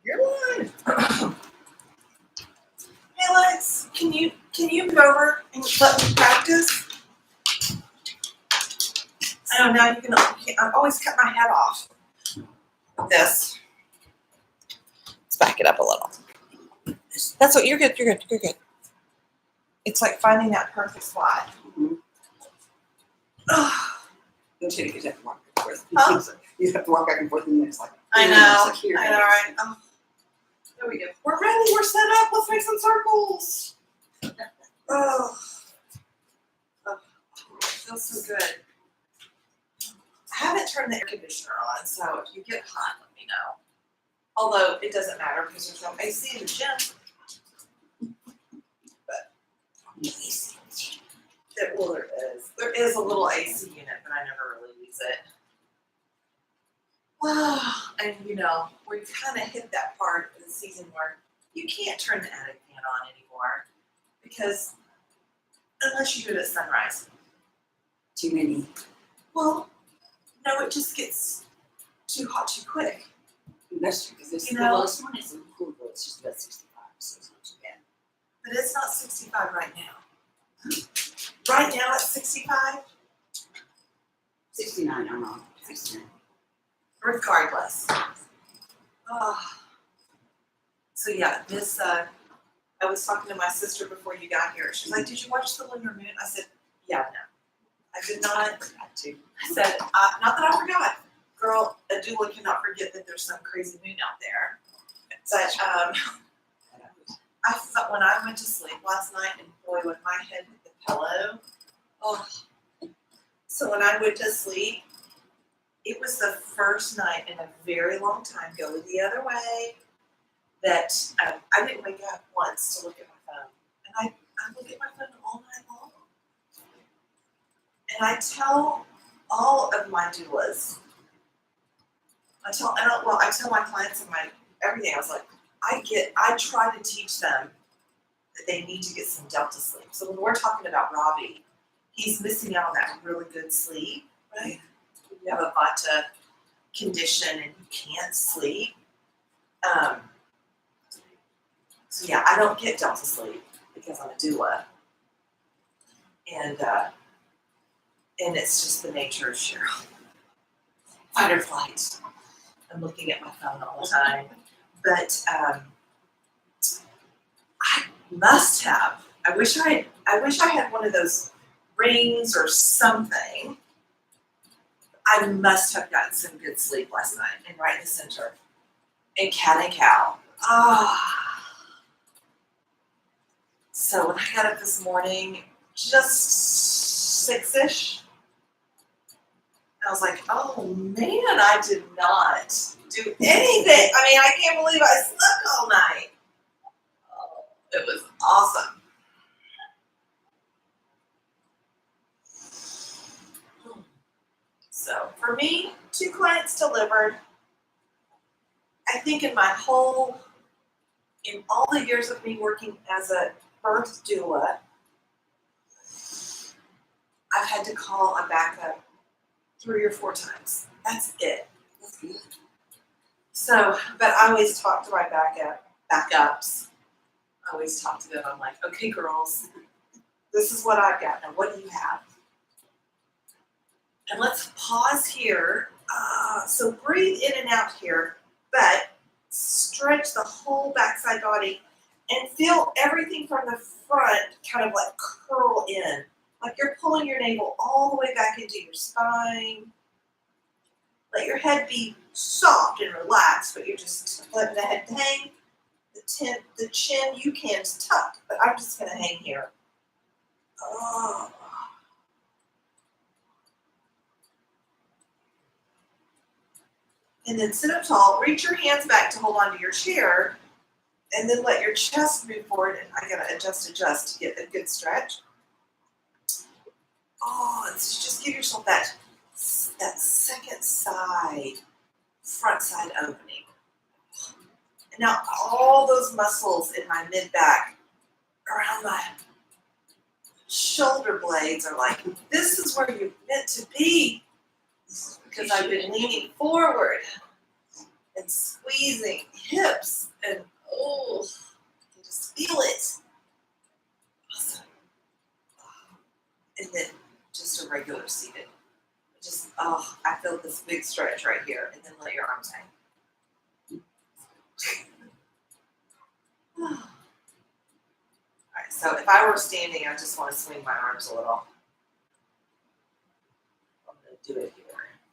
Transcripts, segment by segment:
You're lying. Hey Lex, can you move over and let me practice? I know now you can. I always cut my head off with this. Let's back it up a little. That's what you're good. You're good. You're good. It's like finding that perfect spot. Mm-hmm. Oh, Don't you have to walk back and forth? Huh? You have to walk back and forth, and then it's like I know. It's like here. I know, right? Oh. There we go. We're ready. We're set up. Let's make some circles. Oh, it feels so good. I haven't turned the air conditioner on, so if you get hot, let me know. Although it doesn't matter because there's no AC in the gym. But AC. There is a little AC unit, but I never really use it. And we've kind of hit that part of the season where you can't turn the attic fan on anymore because unless you do it at sunrise. Too many. Well, no, it just gets too hot too quick. That's true, because it's You the know- lowest one is in cool, but it's just about 65, so it's not too bad. But it's not 65 right now. Right now it's 65. 69, I'm wrong. 69. Regardless. So yeah, this I was talking to my sister before you got here. She's like, "Did you watch the lunar moon?" I said, "Yeah, no, I did not." I forgot to. I said, "Not that I forgot, girl. A doula cannot forget that there's some crazy moon out there." But I thought when I went to sleep last night, and boy, when my head hit the pillow, oh. So when I went to sleep, it was the first night in a very long time, go the other way, that I didn't wake up once to look at my phone. And I look at my phone all night long. And I tell all of my doulas, I tell my clients and my everything, I was like, I try to teach them that they need to get some delta sleep. So when we're talking about Robbie, he's missing out on that really good sleep, right? You have a Vata condition and you can't sleep. So yeah, I don't get delta sleep because I'm a doula. And it's just the nature of Cheryl. Fight or flight. I'm looking at my phone all the time. But I must have. I wish I had one of those rings or something. I must have gotten some good sleep last night and right in the center. And cat and cow. So when I got up this morning, just 6-ish, I was like, oh man, I did not do anything. I mean, I can't believe I slept all night. Oh, it was awesome. So for me, 2 clients delivered. I think in all the years of me working as a birth doula, I've had to call a backup 3 or 4 times. That's it. That's good. So, but I always talk to my backups. I always talk to them. I'm like, okay, girls, this is what I've got. Now, what do you have? And let's pause here. So breathe in and out here, but stretch the whole backside body and feel everything from the front kind of like curl in. Like you're pulling your navel all the way back into your spine. Let your head be soft and relaxed, but you're just letting the head hang. The chin you can tuck, but I'm just going to hang here. Oh. And then sit up tall, reach your hands back to hold onto your chair, and then let your chest move forward. And I gotta adjust to get a good stretch. Oh, and so just give yourself that second side, front side opening. And now all those muscles in my mid-back, around my shoulder blades are like, this is where you're meant to be. Because I've been leaning forward. and squeezing hips and oh, you just feel it. Awesome. And then just a regular seated. Just I feel this big stretch right here, and then let your arms hang. All right. So if I were standing, I just want to swing my arms a little. I'm gonna do it here.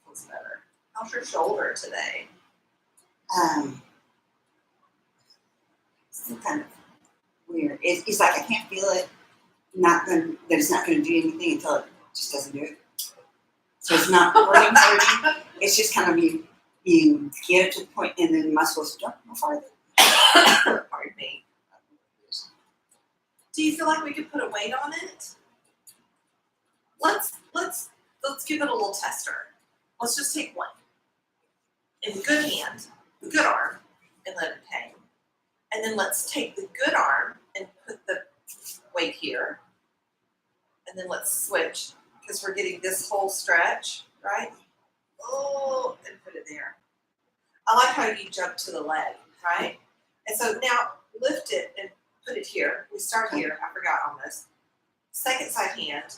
Feels better. How's your shoulder today? Still kind of weird. It's like I can't feel it. That it's not going to do anything until it just doesn't do it. So it's not hurting. It's just kind of you get it to the point, and then the muscles don't go farther. Pardon me. Do you feel like we could put a weight on it? Let's give it a little tester. Let's just take one. In the good hand, the good arm, and let it hang. And then let's take the good arm and put the weight here. And then let's switch, because we're getting this whole stretch, right? Oh, and put it there. I like how you jump to the leg, right? And so now lift it and put it here. We start here. I forgot on this. Second side hand.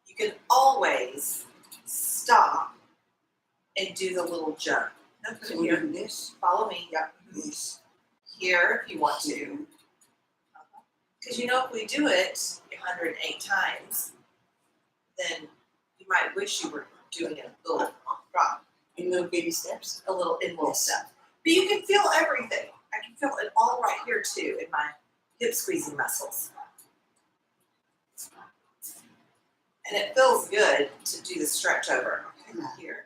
You can always stop and do the little jump. No, put it So we're here. doing this, Follow me. Yep. this, Here if you want to. Because you know, if we do it 108 times, then you might wish you were doing a little drop, in little baby steps. a little in little Yes. step. But you can feel everything. I can feel it all right here too in my hip squeezing muscles. And it feels good to do the stretch over. Okay, Yeah. here.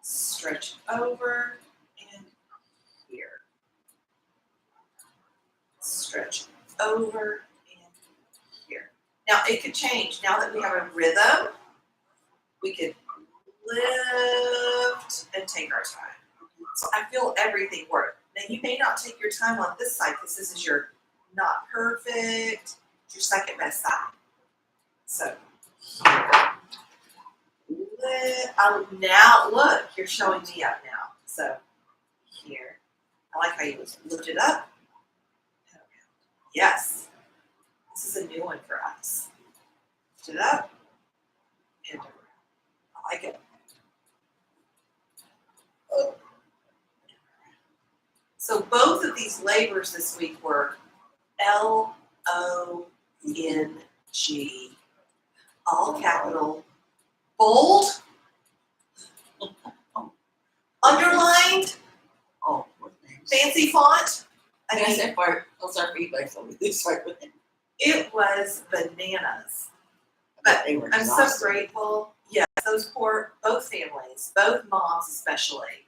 Stretch over and here. Stretch over and here. Now it could change. Now that we have a rhythm, we could lift and take our time. So I feel everything work. Now you may not take your time on this side because this is your not perfect, it's your second best side. So now look, you're showing me up now. So here, I like how you lift it up. Yes, this is a new one for us. Lift it up and around. I like it. Oh. So both of these labors this week were LONG, all capital, bold, underlined, Oh, poor things. fancy font. I And I mean, said, part, those are reflex over this part with them. it was bananas. But they were I'm so exhausted. grateful. Yes, those both families, both moms especially,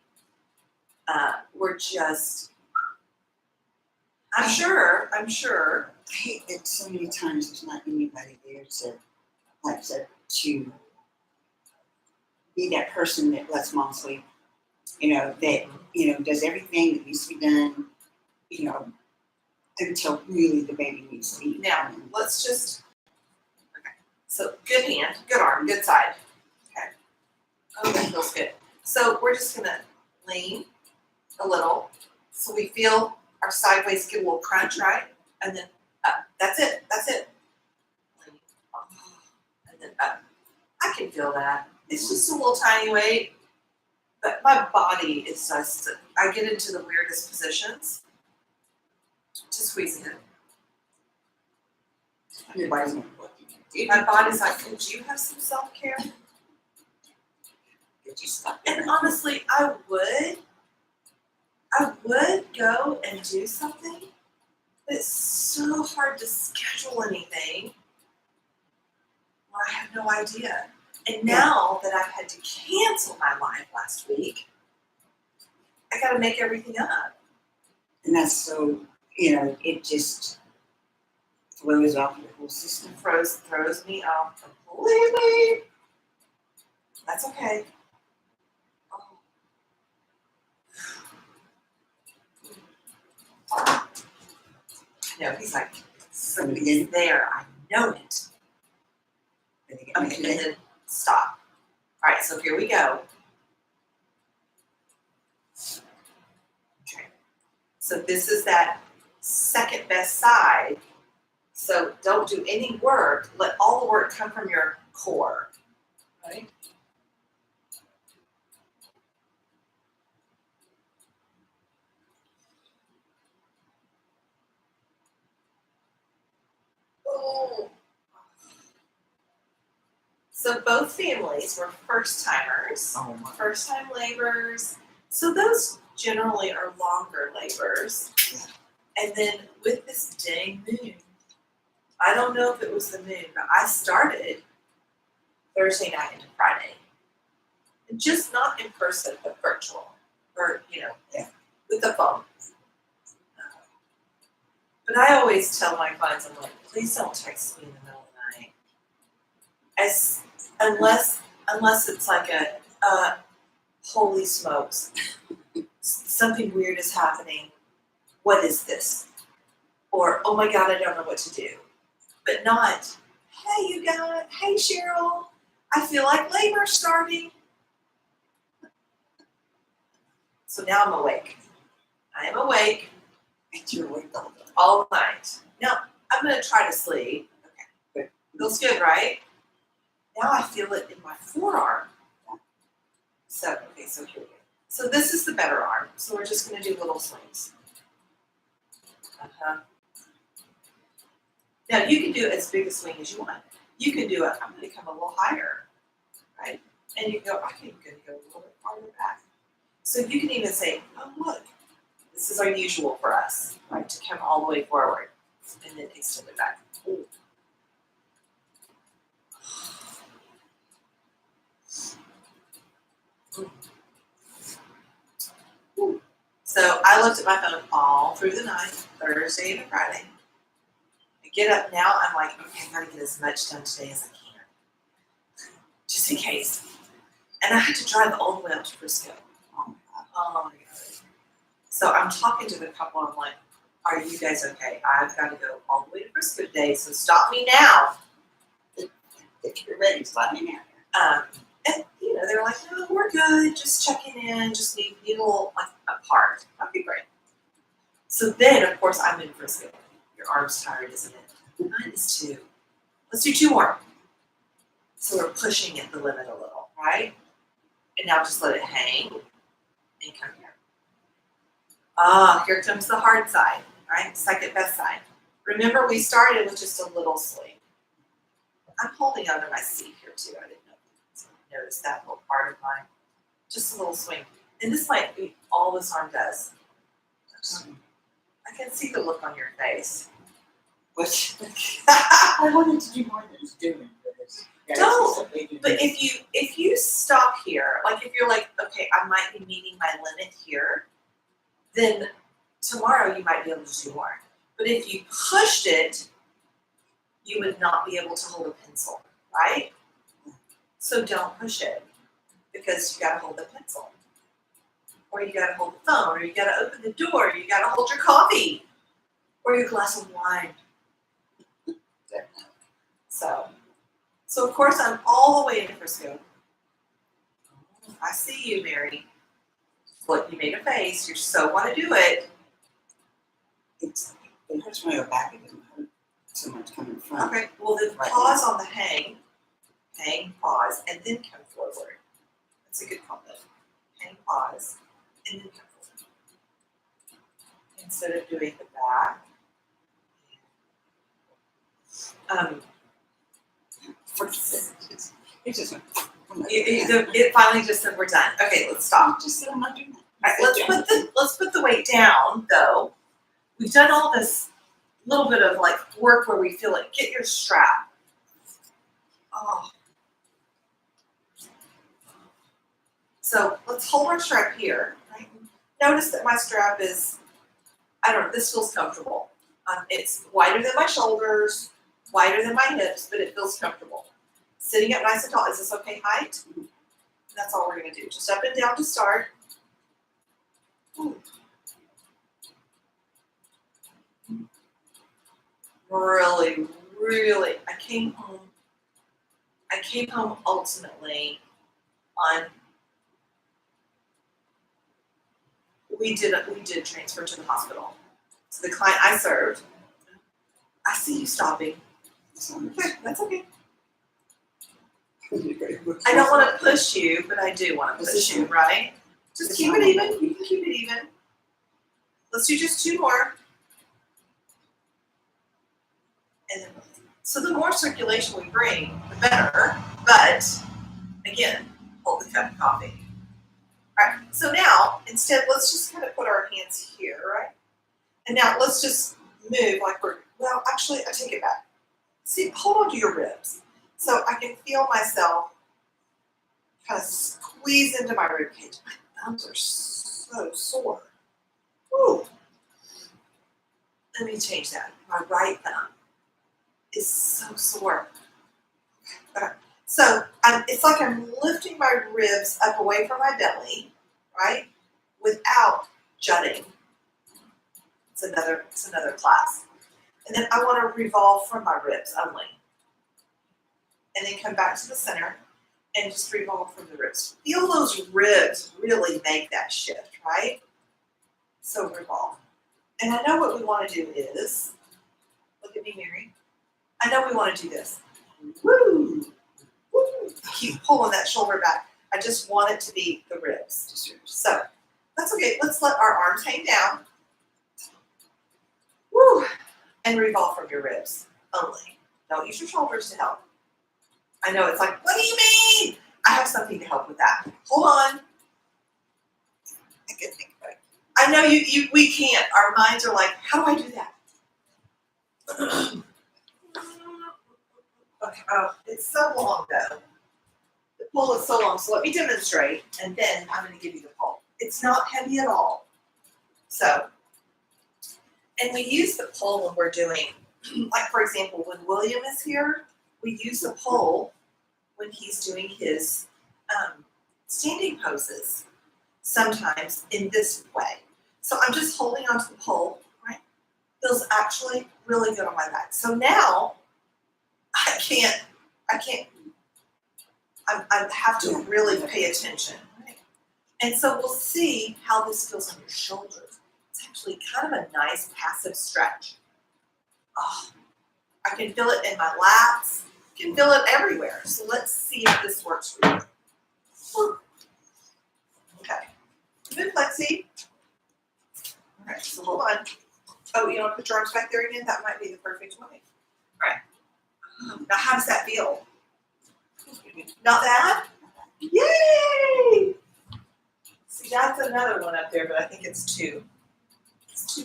were just, I'm sure, I hate that so many times there's not anybody there to, like I said, to be that person that lets mom sleep. That, does everything that needs to be done, until really the baby needs to eat. now, let's just, okay. So good hand, good arm, good side. Okay. Oh, that feels good. So we're just gonna lean a little so we feel our sideways get a little crunch, right? And then up. That's it. Lean. And then up. I can feel that. It's just a little tiny weight, but my body is just, I get into the weirdest positions to squeeze it in. Your body's like, what did you do? My body's like, could you have some self-care? Did you stop? And honestly, I would go and do something, but it's so hard to schedule anything when I have no idea. And now that I've had to cancel my live last week, I gotta make everything up. And that's so, it just throws off your whole system. Throws me off completely. That's okay. No, he's like, somebody's there. I know it. But they get Okay, mad and at it. then stop. All right, so here we go. Okay. So this is that second best side. So don't do any work. Let all the work come from your core. Right? Oh. So both families were first timers, Oh my. first time laborers. So those generally are longer labors. Yeah. And then with this dang moon, I don't know if it was the moon, but I started Thursday night into Friday. Just not in person, but virtual. Or, Yeah. with the phone. But I always tell my clients, I'm like, please don't text me in the middle of the night. Unless it's like holy smokes, something weird is happening. What is this? Or, oh my God, I don't know what to do. But not, hey, you guys, hey, Cheryl, I feel like labor's starting. So now I'm awake. I am awake You're awake all day. all night. Now, I'm going to try to sleep. Okay. Feels good, right? Now I feel it in my forearm. So here we go. So this is the better arm. So we're just going to do little swings. Now you can do as big a swing as you want. You can do it, I'm going to come a little higher, right? And you can go, I'm going to go a little bit farther back. So you can even say, oh look, this is unusual for us, right? To come all the way forward and then extend it back. Ooh. Ooh. So I looked at my phone all through the night, Thursday and Friday. I get up now, I'm like, okay, I gotta get as much done today as I can. Just in case. And I had to drive all the way up to Frisco. Oh my God. So I'm talking to the couple, I'm like, are you guys okay? I've got to go all the way to Frisco today, so stop me now. If you're ready, just let me know. And they're like, no, we're good, just checking in, just need a little like a part. Okay, great. So then, of course, I'm in Frisco. Your arm's tired, isn't it? Mine is too. Let's do 2 more. So we're pushing it the limit a little, right? And now just let it hang and come here. Here comes the hard side, right? Second best side. Remember, we started with just a little swing. I'm holding onto my seat here too. I didn't notice that little part of mine. Just a little swing. And this might be all this arm does. I can see the look on your face. Which I wanted to do more than just doing this. Don't. But if you stop here, like if you're like, okay, I might be meeting my limit here, then tomorrow you might be able to do more. But if you pushed it, you would not be able to hold a pencil, right? So don't push it because you gotta hold the pencil. Or you gotta hold the phone, or you gotta open the door, or you gotta hold your coffee, or your glass of wine. So of course I'm all the way into Frisco. I see you, Mary. Look, you made a face. You so want to do it. It hurts when I go back. It doesn't hurt so much coming from. Okay. Well, then Right. pause on the hang, pause, and then come forward. That's a good combo. Hang, pause, and then come forward. Instead of doing the back. It just went. It finally just said we're done. Okay, let's stop. Just said I'm not doing that. All right, let's put the weight down though. We've done all this little bit of like work where we feel it. Get your strap. Oh. So let's hold our strap here. Right? Notice that my strap is, I don't know, this feels comfortable. It's wider than my shoulders, wider than my hips, but it feels comfortable. Sitting up nice and tall. Is this okay height? That's all we're going to do. Just up and down to start. Ooh. Really, really, I came home ultimately on. We did transfer to the hospital. So the client I served, I see you stopping. Okay, that's okay. I don't want to push you, but I do want to push you, right? Just keep it even. You can keep it even. Let's do just 2 more. And then, so the more circulation we bring, the better. But again, hold the cup of coffee. All right. So now, instead, let's just kind of put our hands here, right? And now let's just move like we're. Well, actually, I take it back. See, hold on to your ribs, so I can feel myself kind of squeeze into my rib cage. My thumbs are so sore. Woo. Let me change that. My right thumb is so sore. Okay. So it's like I'm lifting my ribs up away from my belly, right? Without jutting. It's another class. And then I want to revolve from my ribs only. And then come back to the center and just revolve from the ribs. Feel those ribs really make that shift, right? So revolve. And I know what we want to do is, look at me, Mary. I know we want to do this. Woo! Woo! Keep pulling that shoulder back. I just want it to be the ribs. So that's okay. Let's let our arms hang down. Woo! And revolve from your ribs only. Don't use your shoulders to help. I know it's like, what do you mean? I have something to help with that. Hold on. I can think about it. I know we can't. Our minds are like, how do I do that? Okay, it's so long though. The pull is so long, so let me demonstrate, and then I'm going to give you the pull. It's not heavy at all. So, and we use the pull when we're doing, like for example, when William is here, we use the pull when he's doing his standing poses, sometimes in this way. So I'm just holding onto the pole, right? Feels actually really good on my back. So now I have to really pay attention, right? And so we'll see how this feels on your shoulders. It's actually kind of a nice passive stretch. Oh, I can feel it in my lats. I can feel it everywhere. So let's see if this works for you. Okay. Good, Lexi. All right, so hold on. Oh, you want to put your arms back there again? That might be the perfect way. All right. Now, how does that feel? Not bad? Yay! See, that's another one up there, but I think it's too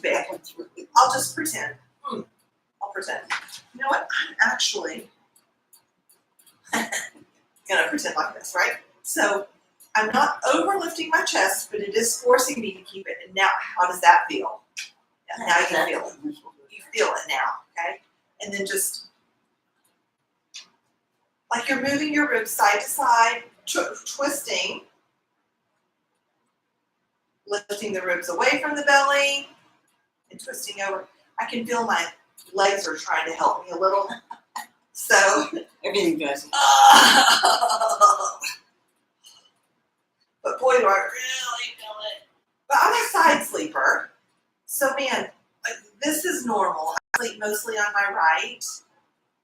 big. I'll just pretend. I'll pretend. You know what? I'm actually gonna pretend like this, right? So I'm not overlifting my chest, but it is forcing me to keep it. And now, how does that feel? Yeah, now you can feel it. You feel it now, okay? And then just like you're moving your ribs side to side, twisting, lifting the ribs away from the belly, and twisting over. I can feel my legs are trying to help me a little. So Everything does. But boy, do I really feel it. But I'm a side sleeper. So man, this is normal. I sleep mostly on my right,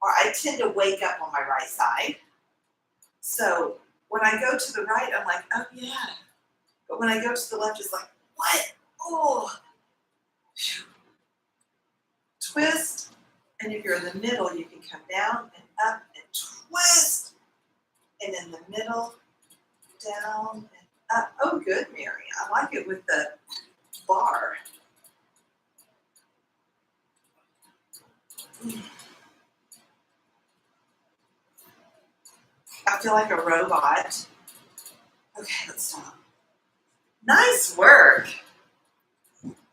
or I tend to wake up on my right side. So when I go to the right, I'm like, oh yeah. But when I go to the left, it's like, what? Oh. Phew. Twist. And if you're in the middle, you can come down and up and twist. And in the middle, down and up. Oh, good, Mary. I like it with the bar. I feel like a robot. Okay, let's stop. Nice work.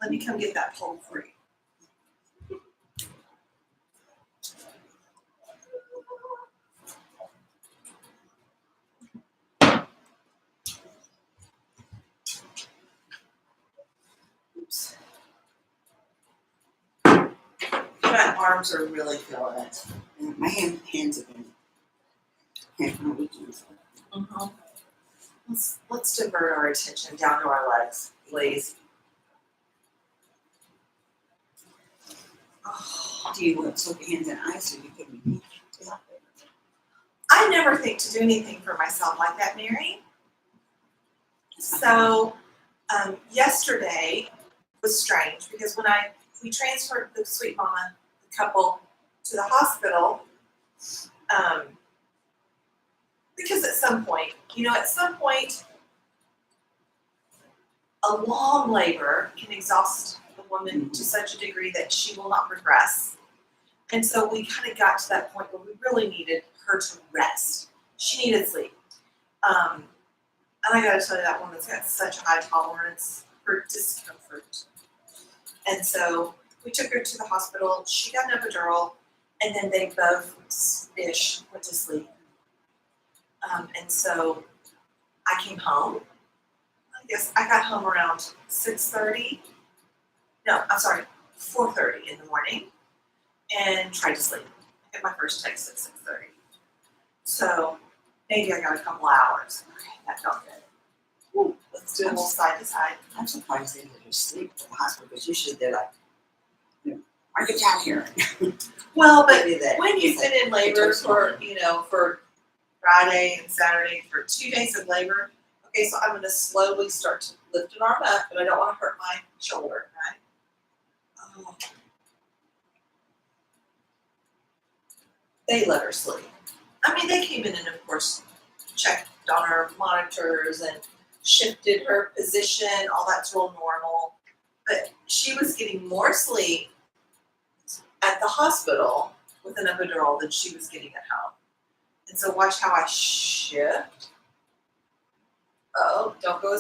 Let me come get that pole for you. Oops. My arms are really feeling it. My hands have been. My weekends. Mm-hmm. let's divert our attention down to our legs, please. Oh, Do you want to soak your hands in ice or you put them in heat? I never think to do anything for myself like that, Mary. So yesterday was strange because when we transferred the Sweet Mama couple to the hospital, because at some point, a long labor can exhaust the woman to such a degree that she will not progress. And so we kind of got to that point where we really needed her to rest. She needed sleep. And I gotta tell you, that woman's got such a high tolerance for discomfort. And so we took her to the hospital. She got an epidural, and then they both went to sleep. And so I came home. I guess I got home around 6:30. No, I'm sorry, 4:30 in the morning, and tried to sleep. I got my first text at 6:30. So maybe I got a couple hours. Okay, that felt good. Woo, let's do a little side to side. I'm surprised they let her sleep at the hospital because usually they're like, I get out here. Well, but Maybe that- when you've been in labor for Friday and Saturday for 2 days of labor, okay, so I'm going to slowly start to lift an arm up, but I don't want to hurt my shoulder, right? Oh. They let her sleep. I mean, they came in and, of course, checked on her monitors and shifted her position. All that's real normal. But she was getting more sleep at the hospital with an epidural than she was getting at home. And so watch how I shift. Oh, don't go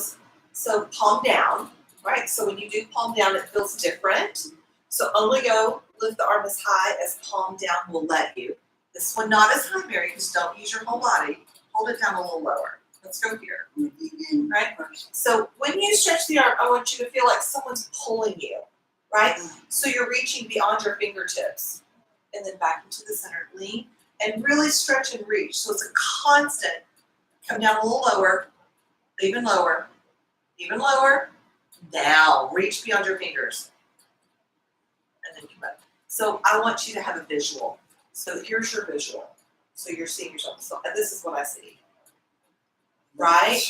so palm down, right? So when you do palm down, it feels different. So only go lift the arm as high as palm down will let you. This one not as high, Mary, because don't use your whole body. Hold it down a little lower. Let's go here. Right? So when you stretch the arm, I want you to feel like someone's pulling you, right? So you're reaching beyond your fingertips. And then back into the center. Lean and really stretch and reach. So it's a constant. Come down a little lower, even lower, down. Reach beyond your fingers. And then come up. So I want you to have a visual. So here's your visual. So you're seeing yourself. So this is what I see. Right?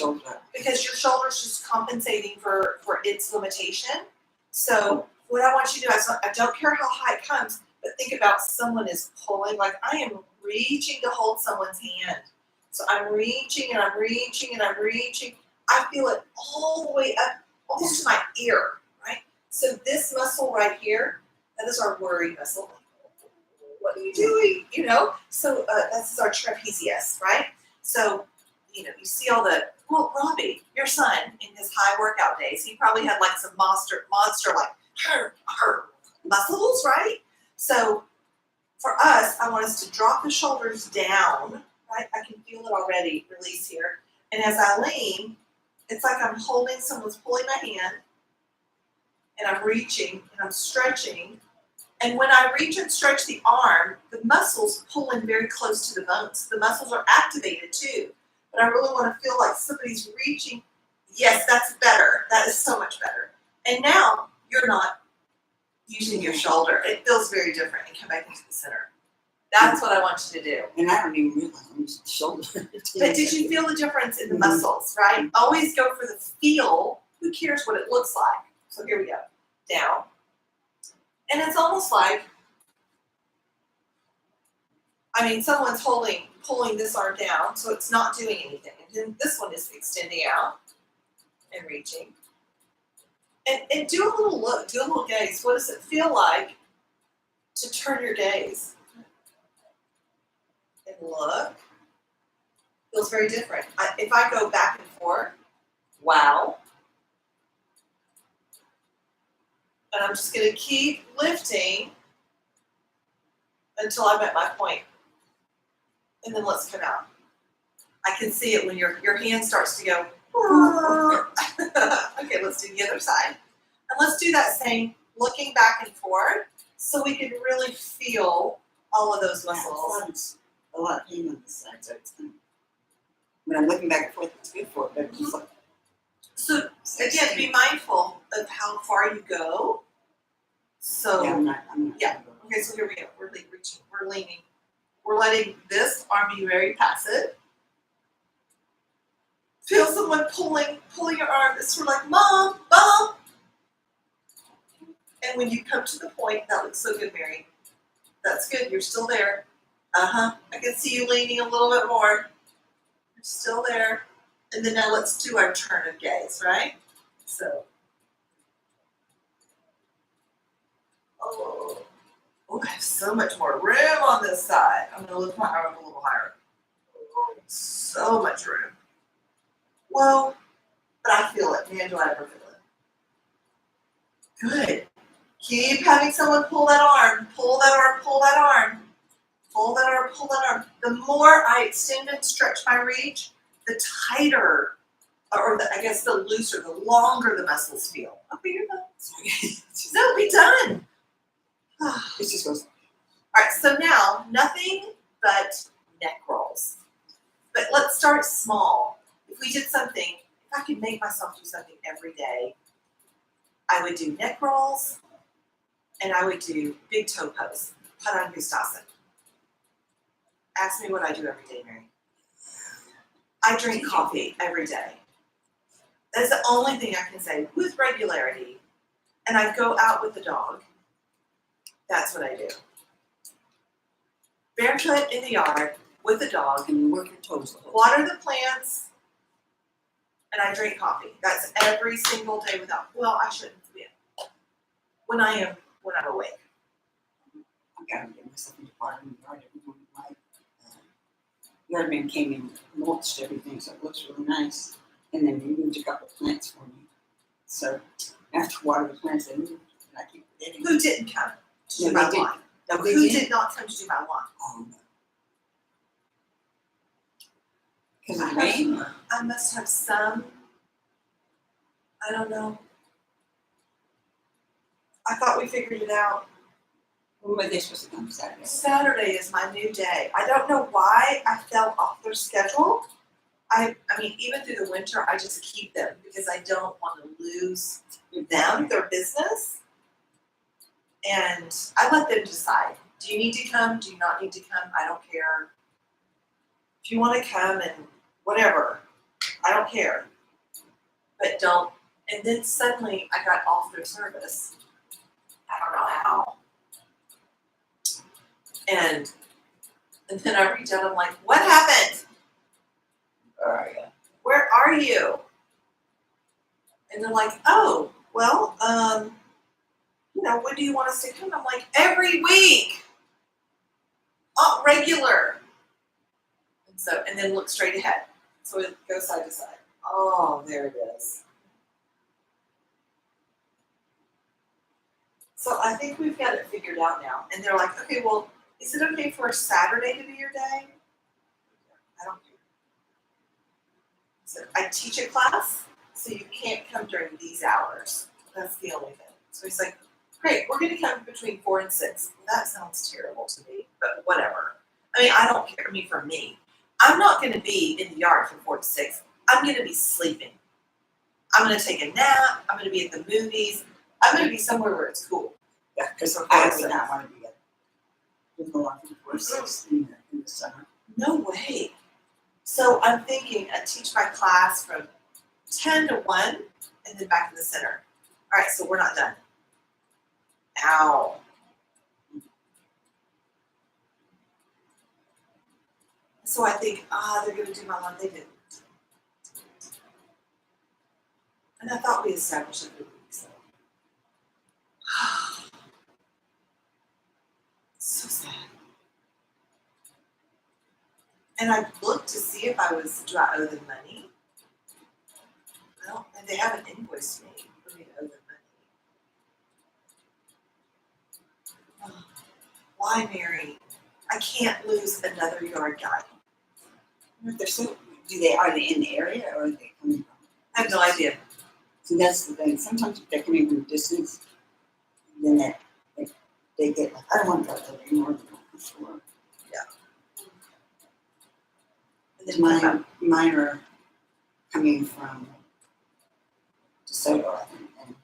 Because your shoulder's just compensating for its limitation. So what I want you to do is, I don't care how high it comes, but think about someone is pulling, like I am reaching to hold someone's hand. So I'm reaching and I'm reaching and I'm reaching. I feel it all the way up, almost to my ear, right? So this muscle right here, that is our worry muscle. What are you doing? So this is our trapezius, right? So, you see all Robbie, your son, in his high workout days, he probably had like some monster like muscles, right? So for us, I want us to drop the shoulders down, right? I can feel it already, release here. And as I lean, it's like I'm holding, someone's pulling my hand, and I'm reaching and I'm stretching. And when I reach and stretch the arm, the muscles pull in very close to the bones. The muscles are activated too. But I really want to feel like somebody's reaching. Yes, that's better. That is so much better. And now you're not using your shoulder. It feels very different. And come back into the center. That's what I want you to do. And I don't even realize I'm using the shoulder. But did you feel the difference in the muscles, right? Always go for the feel. Who cares what it looks like? So here we go. Down. And it's almost like, someone's pulling this arm down, so it's not doing anything. And then this one is extending out and reaching. And do a little look, do a little gaze. What does it feel like to turn your gaze? And look. Feels very different. If I go back and forth, wow. And I'm just going to keep lifting until I'm at my point. And then let's come out. I can see it when your hand starts to go. Okay, let's do the other side. And let's do that same looking back and forth so we can really feel all of those muscles. A lot of pain on the side, so it's when I'm looking back and forth, it's good for it, but it's just like, So again, be mindful of how far you go. So yeah, I'm not. yeah. Okay, so here we go. We're reaching. We're leaning. We're letting this arm be very passive. Feel someone pulling your arm. It's sort of like, Mom, Mom. And when you come to the point, that looks so good, Mary. That's good. You're still there. I can see you leaning a little bit more. You're still there. And then now let's do our turn of gaze, right? So, oh, I have so much more room on this side. I'm going to lift my arm up a little higher. So much room. Whoa, but I feel it. Man, do I ever feel it. Good. Keep having someone pull that arm, pull that arm, pull that arm, pull that arm, pull that arm. The more I extend and stretch my reach, the tighter, or I guess the looser, the longer the muscles feel. Okay, you're done. No, be done. It just goes. All right, so now nothing but neck rolls. But let's start small. If we did something, if I could make myself do something every day, I would do neck rolls and I would do big toe pose, Padangustasana. Ask me what I do every day, Mary. I drink coffee every day. That's the only thing I can say with regularity. And I go out with the dog. That's what I do. Barefoot in the yard with the dog. And you work your toes. Water the plants, and I drink coffee. That's every single day without. Well, I shouldn't be when I'm awake. I gotta get myself into part in the yard every morning. My yardman came in and mulched everything, so it looks really nice. And then he moved a couple of plants for me. So after water the plants, they moved, and I keep forgetting. Who didn't come to do No, my they didn't. lawn? No, they Who didn't. did not come to do my lawn? Oh no. Because of the rain? I must have some. I don't know. I thought we figured it out. When were they supposed to come Saturday? Saturday is my new day. I don't know why I fell off their schedule. I mean, even through the winter, I just keep them because I don't want to lose them, their business. And I let them decide. Do you need to come? Do you not need to come? I don't care. If you want to come and whatever, I don't care. But don't. And then suddenly I got off their service. I don't know how. And then I reach out, I'm like, what happened? Where are you? Where are you? And they're like, oh, well, when do you want us to come? I'm like, every week. Regular. And then look straight ahead. So it goes side to side. Oh, there it is. So I think we've got it figured out now. And they're like, okay, well, is it okay for a Saturday to be your day? I don't care. So I teach a class, so you can't come during these hours. That's the only thing. So he's like, great, we're going to come between 4 and 6. Well, that sounds terrible to me, but whatever. I mean, I don't care. I mean, for me, I'm not going to be in the yard from 4 to 6. I'm going to be sleeping. I'm going to take a nap. I'm going to be at the movies. I'm going to be somewhere where it's cool. Yeah, because I would not want to be with the lawn from 4 to 6 in the summer. No way. So I'm thinking I teach my class from 10 to 1 and then back in the center. All right, so we're not done. Ow. So I think, they're going to do my lawn. They didn't. And I thought we established a good week, so. So sad. And I looked to see if do I owe them money? Well, and they haven't invoiced me for me to owe them money. Oh, why, Mary? I can't lose another yard guy. They're so. Are they in the area or are they coming from? I have no idea. So that's the thing. Sometimes if they're coming from a distance, then they get like, I don't want to go there anymore than before. And then come up. Mine are coming from DeSoto, I think. And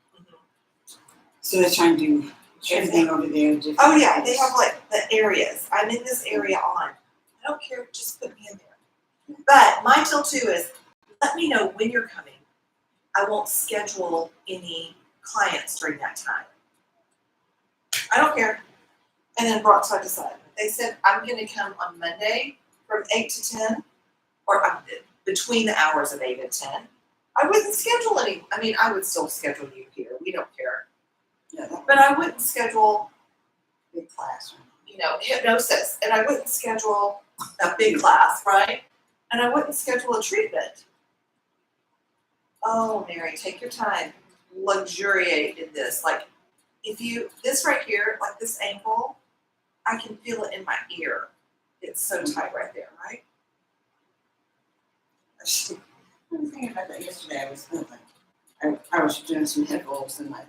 so they're trying to do everything over there. Different Oh yeah, they ways. have like the areas. I'm in this area on. I don't care, just put me in there. But my till 2 is let me know when you're coming. I won't schedule any clients during that time. I don't care. And then Brockside decided. They said I'm gonna come on Monday from 8 to 10, or between the hours of 8 and 10. I wouldn't schedule any. I mean, I would still schedule you here. We don't care. Yeah, that But I wouldn't schedule, big class. hypnosis, and I wouldn't schedule a big class, right? And I wouldn't schedule a treatment. Oh, Mary, take your time. Luxuriate in this. Like, this right here, like this ankle, I can feel it in my ear. It's so tight right there, right? I was thinking about that yesterday. I was thinking, I was doing some hip rolls and I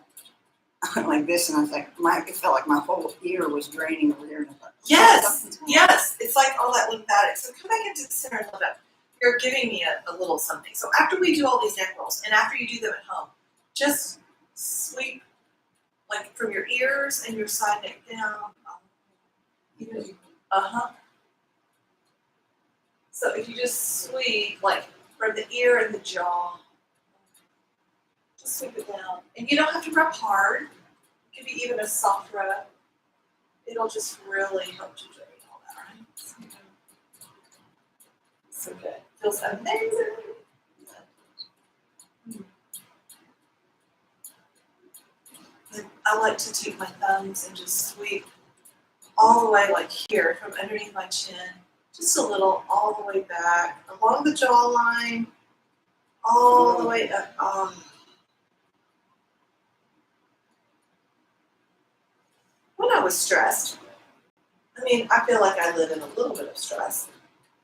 went like this, and I was like, it felt like my whole ear was draining over there. And I thought, Yes, yes. It's like all that lymphatic. So come back into the center and lift up. You're giving me a little something. So after we do all these neck rolls, and after you do them at home, just sweep like from your ears and your side neck down. So if you just sweep like from the ear and the jaw, just sweep it down. And you don't have to rub hard. It can be even a soft rub. It'll just really help to drain all that, right? So good. Feels amazing. And I like to take my thumbs and just sweep all the way, like here, from underneath my chin, just a little, all the way back, along the jawline, all the way up. Oh. When I was stressed, I mean, I feel like I live in a little bit of stress,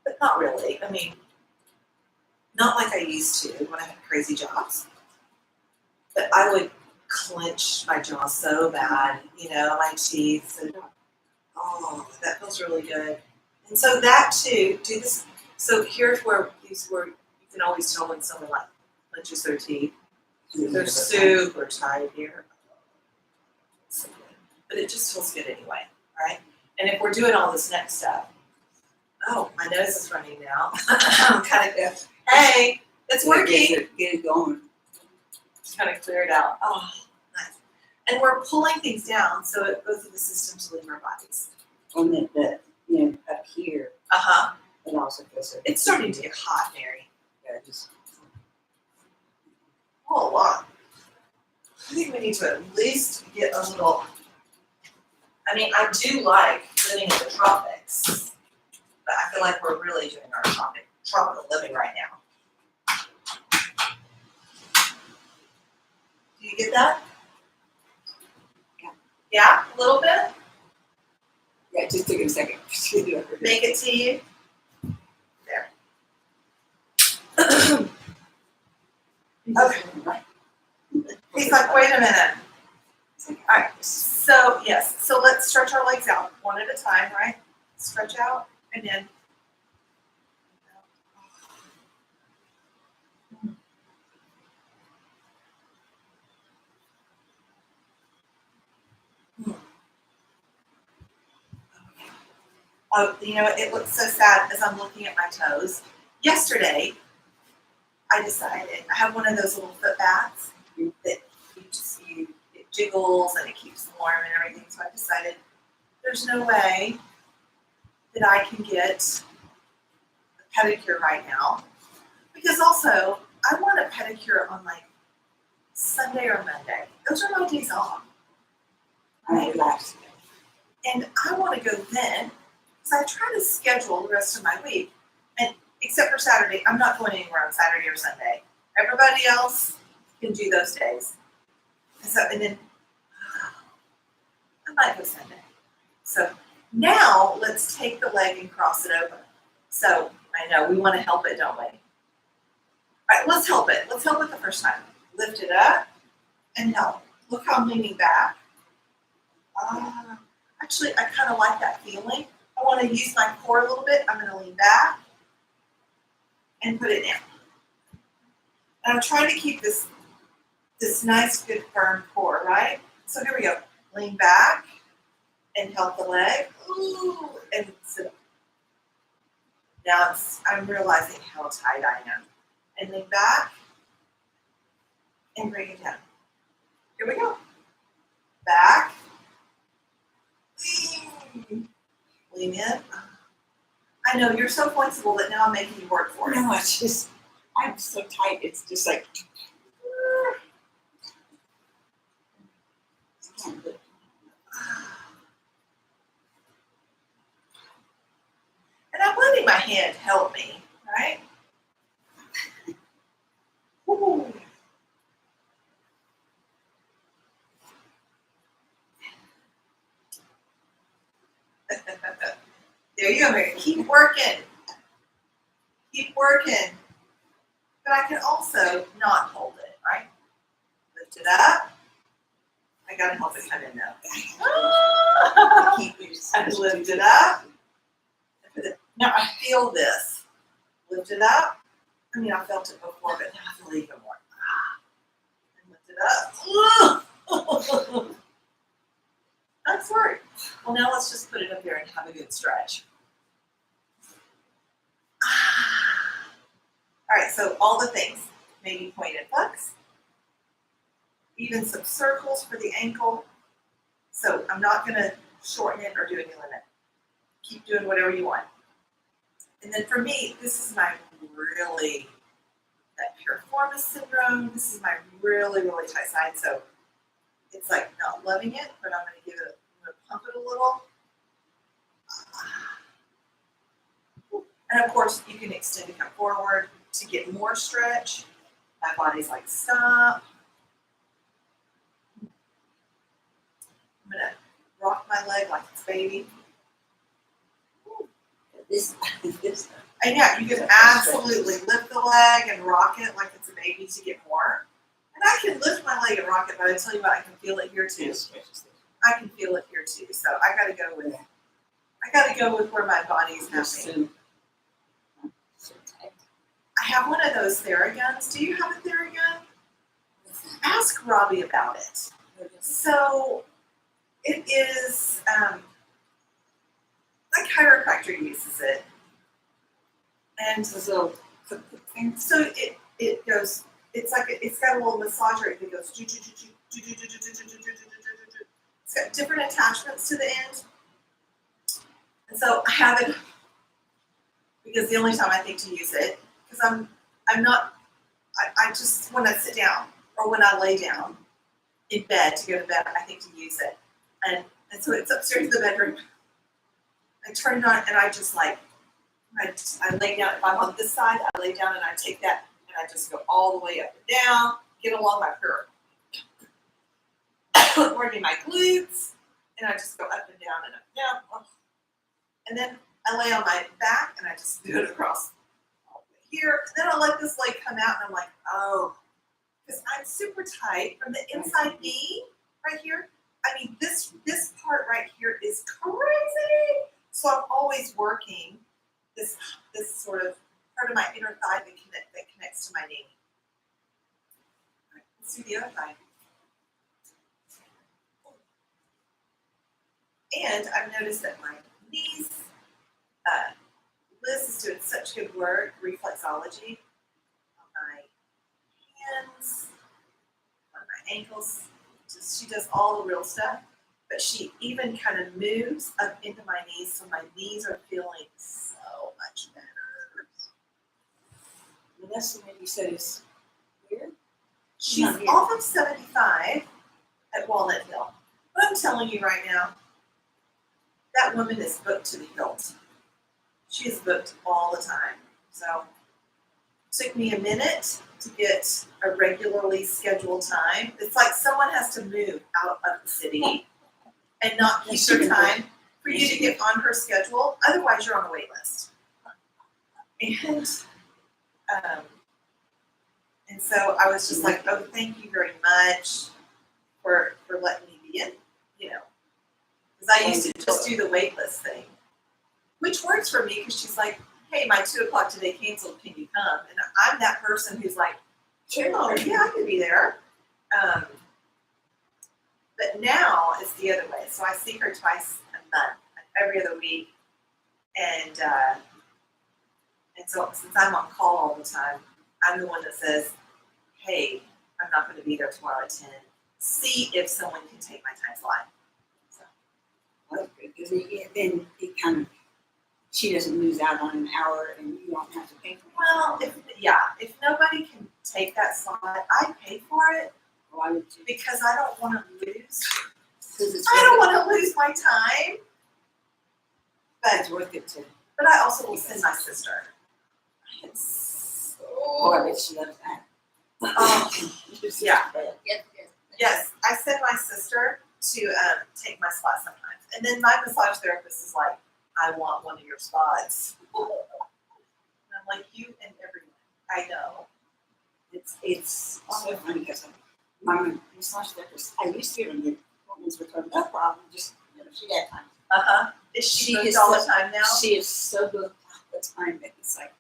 but not really. I mean, not like I used to when I had crazy jobs. But I would clench my jaw so bad, my teeth. And, oh, that feels really good. And so that too, do this. So here's where you can always tell when someone like clenches their teeth. They're super tight here. So good. But it just feels good anyway, right? And if we're doing all this neck stuff, oh, my nose is running now. I'm kind of, hey, it's working. Get it going. Just kind of clear it out. Oh, nice. And we're pulling things down so it goes through the system to leave our bodies. On that, up here, it also feels so. It's starting to get hot, Mary. Yeah, just Oh, wow. I think we need to at least get a little. I mean, I do like living in the tropics, but I feel like we're really doing our tropical living right now. Do you get that? Yeah. Yeah, a little bit? yeah, it just took it a second. Make it to you. There. Okay. He's like, wait a minute. All right. So, yes. So let's stretch our legs out one at a time, right? Stretch out and then. Oh, it looks so sad as I'm looking at my toes. Yesterday, I decided, I have one of those little foot baths that it jiggles and it keeps warm and everything. So I decided there's no way that I can get a pedicure right now. Because also, I want a pedicure on like Sunday or Monday. Those are my days off. I'm relaxed. And I want to go then, because I try to schedule the rest of my week. And except for Saturday, I'm not going anywhere on Saturday or Sunday. Everybody else can do those days. And then I might go Sunday. So now let's take the leg and cross it over. So I know we want to help it, don't we? All right, let's help it. Let's help it the first time. Lift it up and help. Look how I'm leaning back. Actually, I kind of like that feeling. I want to use my core a little bit. I'm going to lean back and put it down. And I'm trying to keep this nice, good, firm core, right? So here we go. Lean back and help the leg. Ooh, and sit up. Now I'm realizing how tight I am. And lean back and bring it down. Here we go. Back. Lean in. I know, you're so flexible that now I'm making you work for it. No, it's just, I'm so tight. It's just like, I can't do it. And I'm letting my hand help me, right? Woo. There you go, Mary. Keep working. Keep working. But I can also not hold it, right? Lift it up. I gotta help it come in though. Ah! I lift it up. Now I feel this. Lift it up. I mean, I felt it before, but now I feel even more. And lift it up. That's right. Well, now let's just put it up there and have a good stretch. All right, so all the things. Maybe pointed bucks. Even some circles for the ankle. So I'm not going to shorten it or do any limit. Keep doing whatever you want. And then for me, this is my really, that piriformis syndrome, this is my really, really tight side. So it's like not loving it, but I'm going to give it, I'm going to pump it a little. And of course, you can extend and come forward to get more stretch. My body's like, stop. I'm going to rock my leg like it's baby. This. And yeah, you can absolutely lift the leg and rock it like it's a baby to get more. And I can lift my leg and rock it, but I tell you what, I can feel it here too. I can feel it here too. So I gotta go with where my body's happening. I have one of those Theraguns. Do you have a Theragun? Ask Robbie about it. So it is my chiropractor uses it. And So it goes, it's like, it's got a little massager that goes, it's got different attachments to the end. And so I have it because the only time I think to use it, because I just, when I sit down or when I lay down in bed to go to bed, I think to use it. And so it's upstairs in the bedroom. I turn it on and I just like, I lay down. If I'm on this side, I lay down and I take that and I just go all the way up and down, get along my curve. Working my glutes, and I just go up and down and up and down. And then I lay on my back and I just do it across all the way here. And then I let this leg come out and I'm like, oh, because I'm super tight from the inside knee right here. I mean, this part right here is crazy. So I'm always working this sort of part of my inner thigh that connects to my knee. All right, let's do the other thigh. And I've noticed that my knees, Liz is doing such good work, reflexology, on my hands, on my ankles. She does all the real stuff, but she even kind of moves up into my knees, so my knees are feeling so much better. Vanessa, when you said is here? She's off of 75 at Walnut Hill. But I'm telling you right now, that woman is booked to the hilt. She is booked all the time. So it took me a minute to get a regularly scheduled time. It's like someone has to move out of the city and not keep their time for you to get on her schedule. Otherwise, you're on a wait list. And so I was just like, oh, thank you very much for letting me be in, you know. Because I used to just do the wait list thing, which works for me because she's like, hey, my 2:00 today canceled, can you come? And I'm that person who's like, oh, yeah, I could be there. But now it's the other way. So I see her twice a month, every other week. And so since I'm on call all the time, I'm the one that says, hey, I'm not going to be there tomorrow at 10. See if someone can take my time slot. So, Well, because then it kind of, she doesn't lose out on an hour and you don't have to pay for it. well, if nobody can take that slot, I pay for it Why would you? because I don't want to lose. Because it's I don't worth want to lose my time. it. But It's worth it to. But I also will send my sister. I am Oh, I bet she loves that. Yeah. Yes. Yes, I send my sister to take my spot sometimes. And then my massage therapist is like, I want one of your spots. And I'm like, you and everyone. I know. It's so funny because my massage therapist, I used to be able to get appointments with her, no problem, just, she had time. Uh-huh. Is she She booked is all the so- time now? She is so booked all the time that it's like,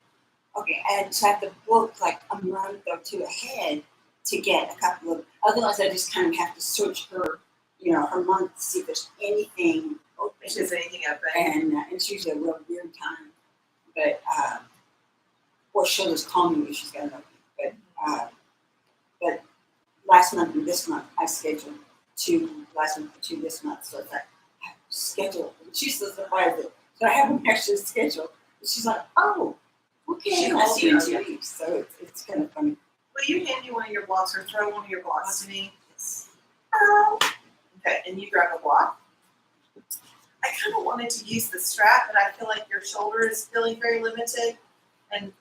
okay, I had to have to book like a month or two ahead to get a couple of, otherwise I just kind of have to search her, her month to see if there's anything open. If there's anything open. And it's usually a real weird time, but, or she'll just call me when she's got an opening. But last month and this month, I scheduled last month and 2 this month, so it's like, I have to schedule. And she's so surprised that I haven't actually scheduled. And she's like, oh, okay, She I'll calls see you in you, 2 weeks. So it's kind of funny. Will you hand me one of your blocks or throw one of your blocks to me? Oh. Okay, and you grab a block. I kind of wanted to use the strap, but I feel like your shoulder is feeling very limited, and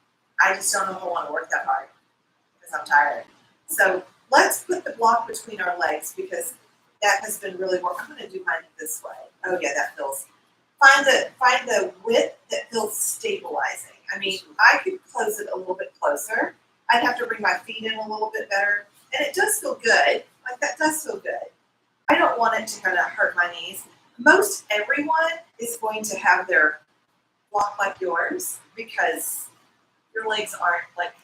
I just don't know if I want to work that hard because I'm tired. So let's put the block between our legs because that has been really work. I'm going to do mine this way. Oh yeah, that feels. Find the width that feels stabilizing. I mean, I could close it a little bit closer. I'd have to bring my feet in a little bit better, and it does feel good. Like that does feel good. I don't want it to kind of hurt my knees. Most everyone is going to have their block like yours because your legs aren't like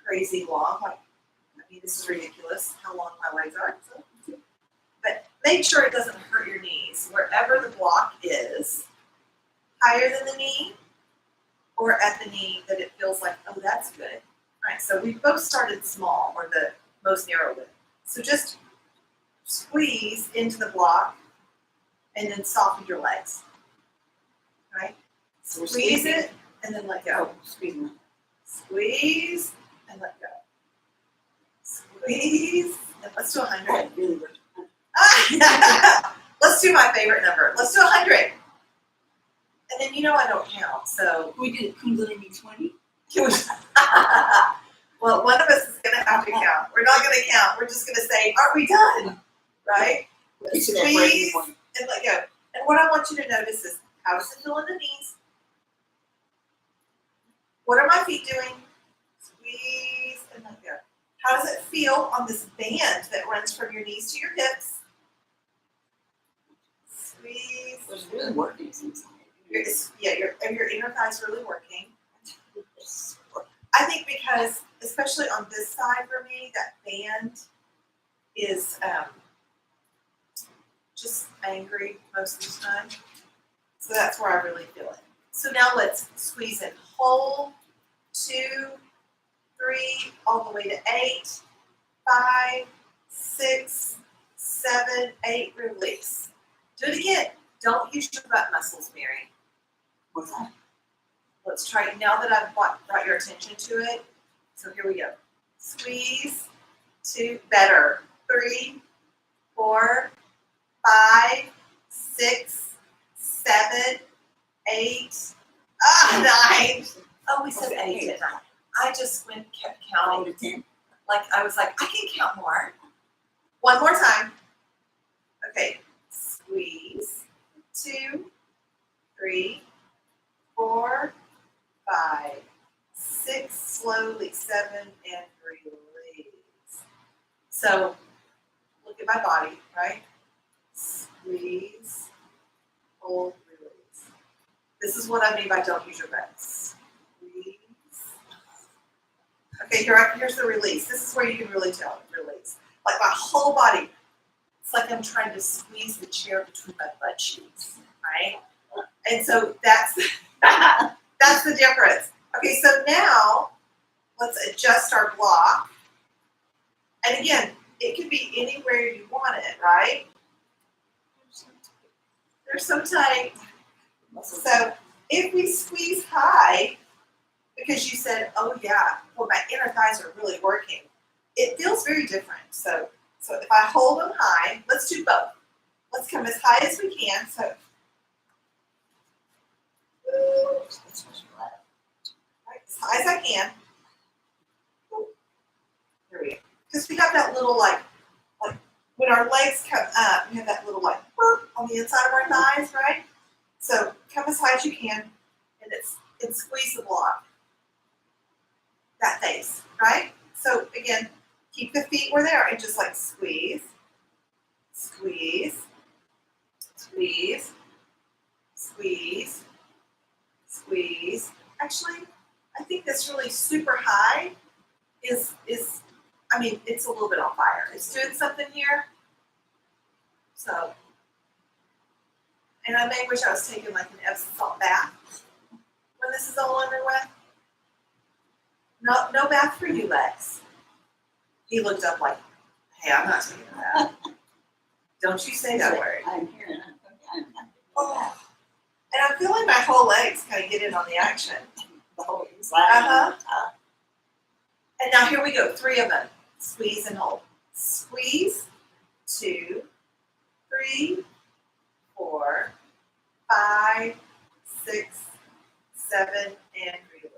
crazy long. Like, I mean, this is ridiculous how long my legs are. So. But make sure it doesn't hurt your knees. Wherever the block is, higher than the knee or at the knee that it feels like, oh, that's good. All right, so we both started small or the most narrow width. So just squeeze into the block and then soften your legs. Right? So we're Squeeze squeezing it and then let go. Oh, squeezing it. Squeeze and let go. Squeeze and let's do 100. That really works. Let's do my favorite number. Let's do 100. And then I don't count, so We did Kundalini 20. well, one of us is gonna have to count. We're not gonna count. We're just gonna say, "Are we done?" Right? Get to that breaking Squeeze point. and let go. And what I want you to notice is how does it feel in the knees? What are my feet doing? Squeeze and let go. How does it feel on this band that runs from your knees to your hips? Squeeze. It was really working inside. Your inner thighs really working. I think because, especially on this side for me, that band is just angry most of the time. So that's where I really feel it. So now let's squeeze in. Hold, 2, 3, all the way to 8, 5, 6, 7, 8, release. Do it again. Don't use your butt muscles, Mary. What's that? Let's try it now that I've brought your attention to it. So here we go. Squeeze, 2, better. 3, 4, 5, 6, 7, 8, 9. Oh, we said 8, didn't I? I just kept All counting. to 10. Like I was like, I can count more. One more time. Okay. Squeeze. 2, 3, 4, 5, 6, slowly, 7, and release. So look at my body, right? Squeeze, hold, release. This is what I mean by don't use your breaths. Okay, here's the release. This is where you can really tell release. Like my whole body. It's like I'm trying to squeeze the chair between my butt cheeks, right? And so that's that's the difference. Okay, so now let's adjust our block. And again, it can be anywhere you want it, right? They're so tight. So if we squeeze high, because you said, oh yeah, well my inner thighs are really working, it feels very different. So if I hold them high, let's do both. Let's come as high as we can. So right, as high as I can. Here we go. Because we have that little like when our legs come up, we have that little like burp on the inside of our thighs, right? So come as high as you can, and squeeze the block. That face, right? So again, keep the feet where they are and just like squeeze, squeeze, squeeze, squeeze, squeeze. Actually, I think this really super high is I mean, it's a little bit on fire. It's doing something here. So, and I may wish I was taking like an Epsom salt bath when this is all under with. No bath for you, Lex. He looked up like, hey, I'm not taking a bath. Don't you say that word. I'm here. I'm not. Oh. And I'm feeling my whole legs kind of get in on the action. The whole inside. Uh-huh. And now here we go, 3 of them. Squeeze and hold. Squeeze, 2, 3, 4, 5, 6, 7, and release.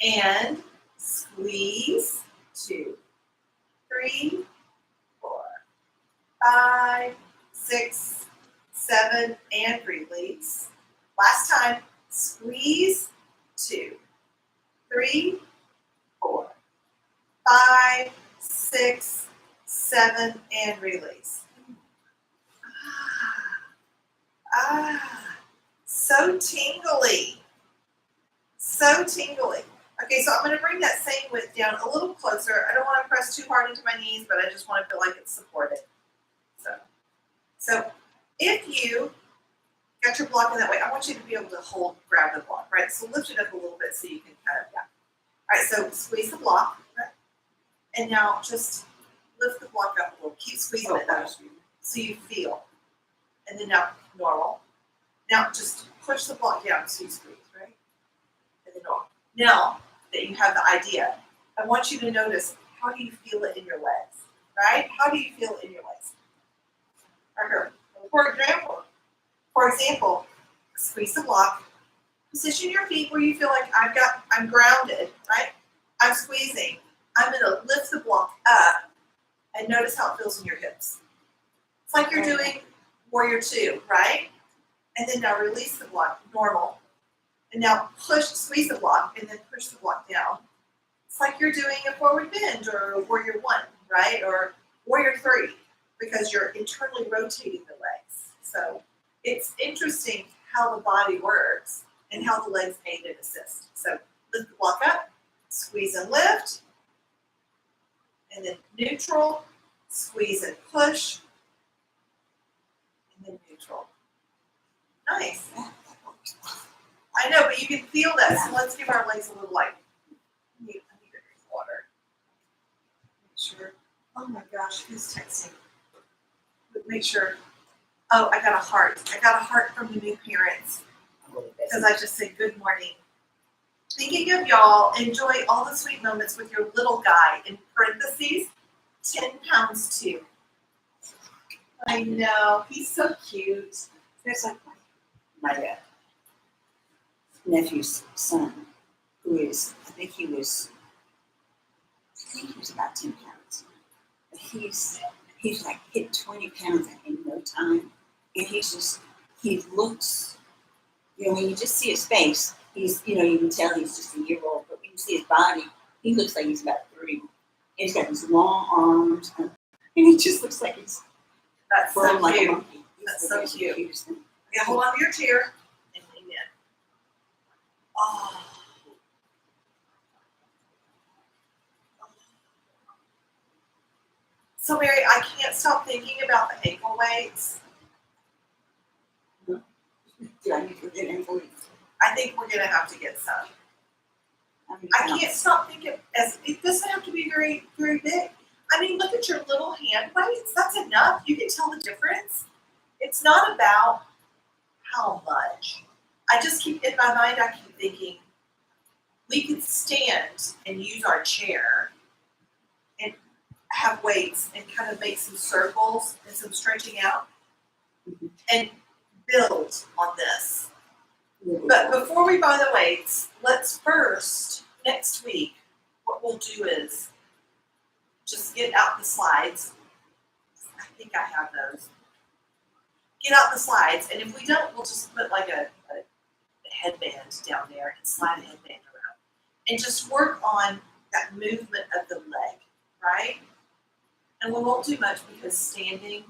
And squeeze, 2, 3, 4, 5, 6, 7, and release. Last time, squeeze, 2, 3, 4, 5, 6, 7, and release. So tingly. So tingly. Okay, so I'm going to bring that same width down a little closer. I don't want to press too hard into my knees, but I just want to feel like it's supported. So if you got your block in that way, I want you to be able to grab the block, right? So lift it up a little bit so you can kind of, yeah. All right, so squeeze the block, right? And now just lift the block up a little. Keep squeezing it up so you feel. And then now normal. Now just push the block down so you squeeze, right? And then normal. Now that you have the idea, I want you to notice, how do you feel it in your legs, right? How do you feel it in your legs? Right here. For example, squeeze the block. Position your feet where you feel like I'm grounded, right? I'm squeezing. I'm gonna lift the block up and notice how it feels in your hips. It's like you're doing warrior 2, right? And then now release the block, normal. And now squeeze the block and then push the block down. It's like you're doing a forward bend or warrior 1, right? Or warrior 3, because you're internally rotating the legs. So it's interesting how the body works and how the legs aid and assist. So lift the block up, squeeze and lift, and then neutral, squeeze and push, and then neutral. Nice. I know, but you can feel that. So let's give our legs a little like, I need to drink water. Make sure. Oh my gosh, who's texting? Make sure. Oh, I got a heart. I got a heart from the new parents. Because I just said good morning. Thinking of y'all, enjoy all the sweet moments with your little guy. In parentheses, 10 pounds too. I know, he's so cute. There's like my nephew's son, who is, I think he was about 10 pounds. But he's like hit 20 pounds in no time. And he looks, when you just see his face, you can tell he's just a year old, but when you see his body, he looks like he's about 3. And he's got these long arms, and he just looks like he's so like cute. a monkey. That's so cute. Yeah, hold on to your chair and lean in. Oh. So Mary, I can't stop thinking about the ankle weights. Do I need to get ankle weights? I think we're gonna have to get some. I can't stop thinking, as it doesn't have to be very, very big. I mean, look at your little hand weights. That's enough. You can tell the difference. It's not about how much. I just keep in my mind. I keep thinking we could stand and use our chair and have weights and kind of make some circles and some stretching out and build on this. But before we buy the weights, let's first, next week, what we'll do is just get out the slides. I think I have those. Get out the slides, and if we don't, we'll just put like a headband down there and slide a headband around. And just work on that movement of the leg, right? And we won't do much because standing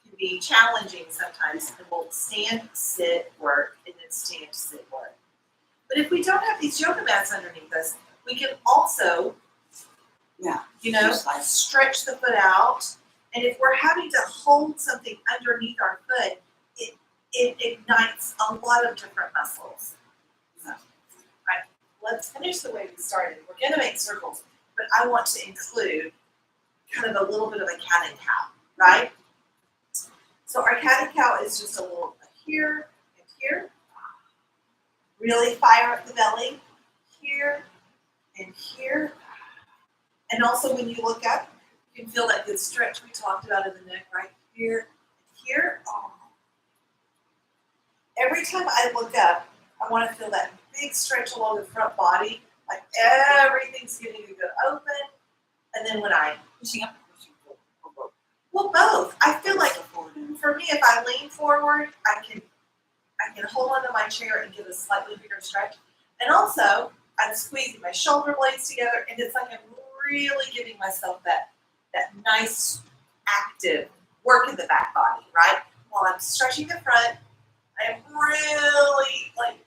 can be challenging sometimes, and we'll stand, sit, work, and then stand, sit, work. But if we don't have these yoga mats underneath us, we can also, stretch the foot out. And if we're having to hold something underneath our foot, it ignites a lot of different muscles. So, right, let's finish the way we started. We're going to make circles, but I want to include kind of a little bit of a cat and cow, right? So our cat and cow is just a little here and here. Really fire up the belly, here and here. And also when you look up, you can feel that good stretch we talked about in the neck, right here and here. Oh. Every time I look up, I want to feel that big stretch along the front body, like everything's getting a good open. And then when I Pushing up, pushing forward. well, both. I feel like for me, if I lean forward, I can hold onto my chair and give a slightly bigger stretch. And also, I'm squeezing my shoulder blades together, and it's like I'm really giving myself that nice active work in the back body, right? While I'm stretching the front, I am really like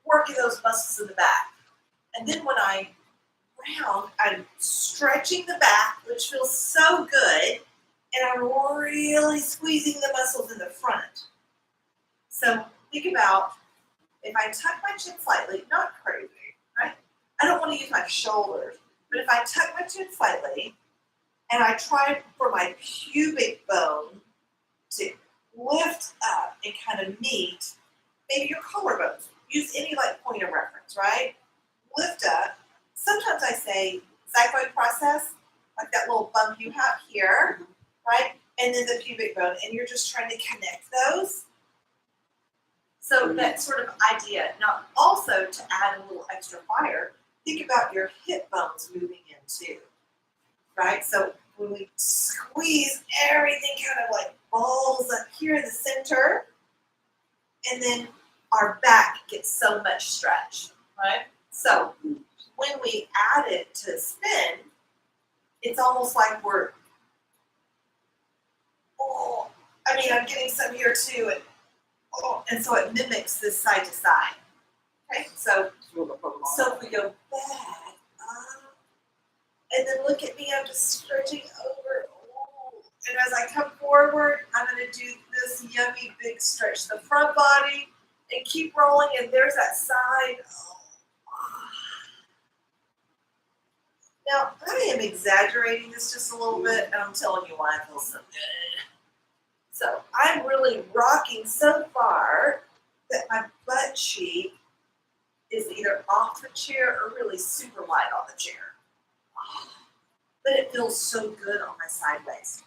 working those muscles in the back. And then when I round, I'm stretching the back, which feels so good, and I'm really squeezing the muscles in the front. So think about if I tuck my chin slightly, not crazy, right? I don't want to use my shoulders, but if I tuck my chin slightly and I try for my pubic bone to lift up and kind of meet maybe your collarbones. Use any like point of reference, right? Lift up. Sometimes I say xiphoid process, like that little bump you have here, right? And then the pubic bone, and you're just trying to connect those. So that sort of idea. Now, also to add a little extra fire, think about your hip bones moving in too, right? So when we squeeze, everything kind of like balls up here in the center, and then our back gets so much stretch, right? So when we add it to spin, it's almost like we're, I'm getting some here too, and so it mimics this side to side. Okay, so if we go back, and then look at me, I'm just stretching over. And as I come forward, I'm going to do this yummy big stretch the front body and keep rolling. And there's that side. Now, I am exaggerating this just a little bit, and I'm telling you why I feel so good. So I'm really rocking so far that my butt cheek is either off the chair or really super light on the chair. But it feels so good on my sideways.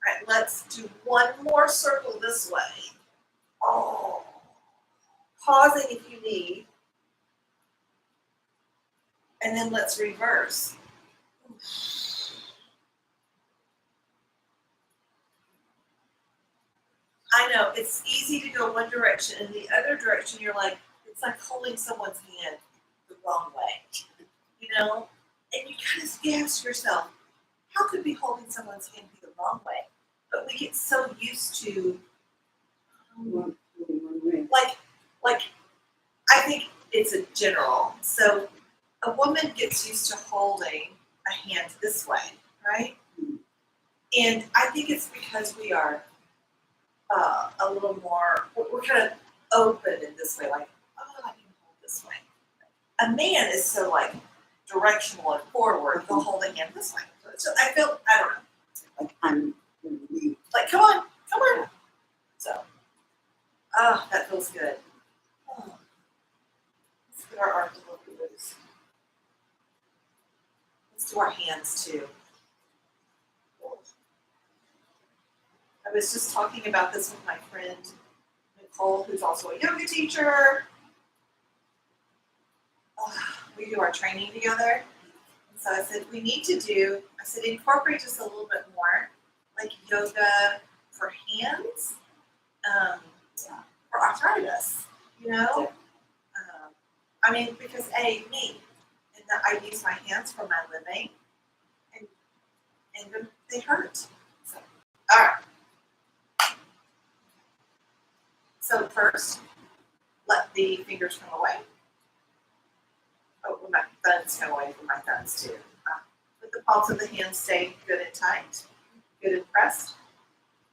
All right, let's do one more circle this way. Pausing if you need. And then let's reverse. I know, it's easy to go one direction, and the other direction you're like, it's like holding someone's hand the wrong way, And you kind of ask yourself, how could be holding someone's hand be the wrong way? But we get so used to it's a general. So a woman gets used to holding a hand this way, right? And I think it's because we are a little more, we're kind of open in this way, like, oh, I can hold this way. A man is so like directional and forward, he'll hold a hand this way. So I feel, I don't know, Like I'm gonna leave. like, come on. So, oh, that feels good. Oh. Let's get our arms a little bit loose. Let's do our hands too. I was just talking about this with my friend Nicole, who's also a yoga teacher. We do our training together. And so I said, I said, incorporate just a little bit more, like yoga for hands, for arthritis, you know? I mean, because me, and that I use my hands for my living, and they hurt. So, all right. So first, let the fingers come away. Oh, my thumbs come away from my thumbs too. Let the palms of the hands stay good and tight, good and pressed.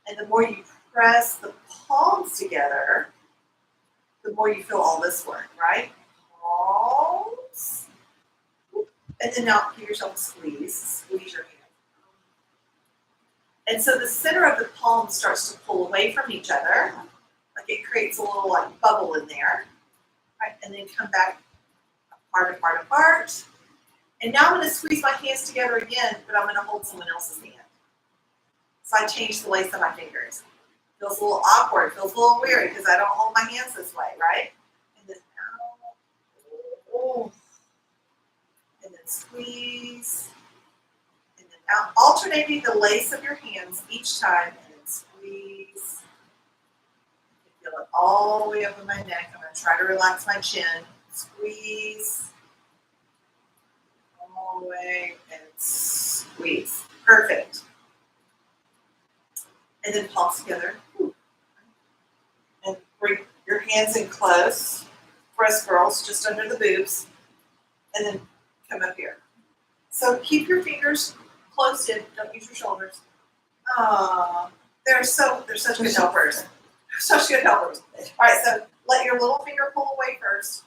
And the more you press the palms together, the more you feel all this work, right? Palms. And then now give yourself a squeeze your hand. And so the center of the palm starts to pull away from each other. Like it creates a little like bubble in there. Right? And then come back apart. And now I'm going to squeeze my hands together again, but I'm going to hold someone else's hand. So I change the lace of my fingers. Feels a little awkward, feels a little weird because I don't hold my hands this way, right? And then out, oh, and then squeeze, and then out, alternating the lace of your hands each time, and then squeeze. Feel it all the way up in my neck. I'm going to try to relax my chin. Squeeze. All the way and squeeze. Perfect. And then palms together. And bring your hands in close. For us girls, just under the boobs. And then come up here. So keep your fingers closed in. Don't use your shoulders. They're such good helpers. Such good helpers. All right, so let your little finger pull away first.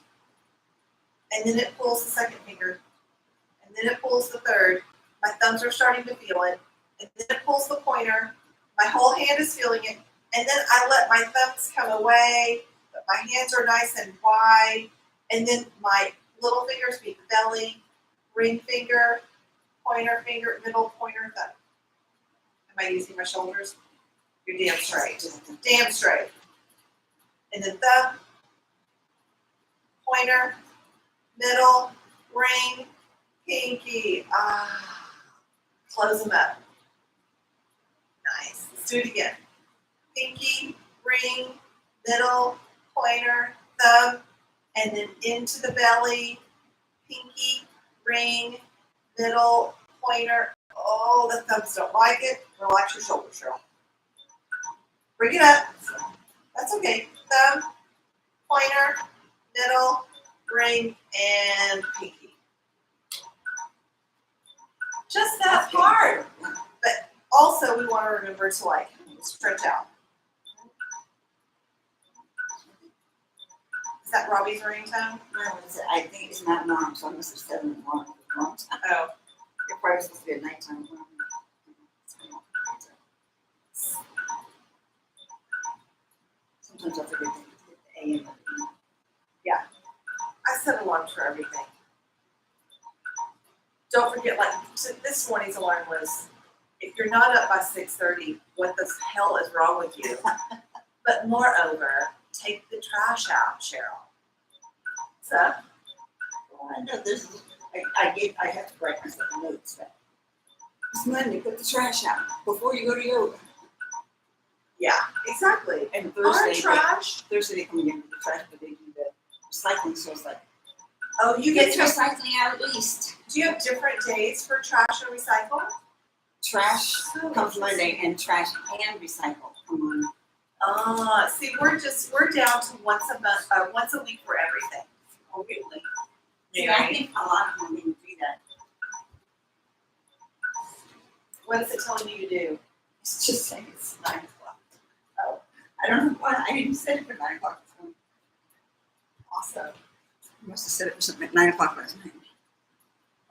And then it pulls the second finger. And then it pulls the third. My thumbs are starting to feel it. And then it pulls the pointer. My whole hand is feeling it. And then I let my thumbs come away. But my hands are nice and wide. And then my little fingers meet the belly. Ring finger, pointer finger, middle pointer, thumb. Am I using my shoulders? You're damn straight. Damn straight. And then thumb, pointer, middle, ring, pinky. Close them up. Nice. Let's do it again. Pinky, ring, middle, pointer, thumb, and then into the belly. Pinky, ring, middle, pointer. Oh, the thumbs don't like it. Relax your shoulders, Cheryl. Bring it up. That's okay. Thumb, pointer, middle, ring, and pinky. Just that hard. But also we want to remember to like stretch out. Is that Robbie's ringtone? No, I think it's not alarm, so I must have set an alarm. Oh. It's probably supposed to be a nighttime alarm. Sometimes I forget to hit the AM. I set alarms for everything. Don't forget, like this morning's alarm was, if you're not up by 6:30, what the hell is wrong with you? But moreover, take the trash out, Cheryl. So, Well, I know this. I have to write myself notes. But it's Monday. Put the trash out before you go to yoga. yeah, exactly. And Our Thursday, trash. they come in with the trash, but they do the recycling. So it's like, Oh, you get get the to. recycling out at least. Do you have different days for trash and recycle? Trash comes Monday, and trash and recycle come on. See, we're down to once a month, once a week for everything. Oh, really? Yeah, I think a lot of them didn't do that. What is it telling you to do? It's just saying it's 9 o'clock. Oh. I don't know why. I didn't set it for 9 o'clock. Awesome. I must have said it for something at 9 o'clock last night.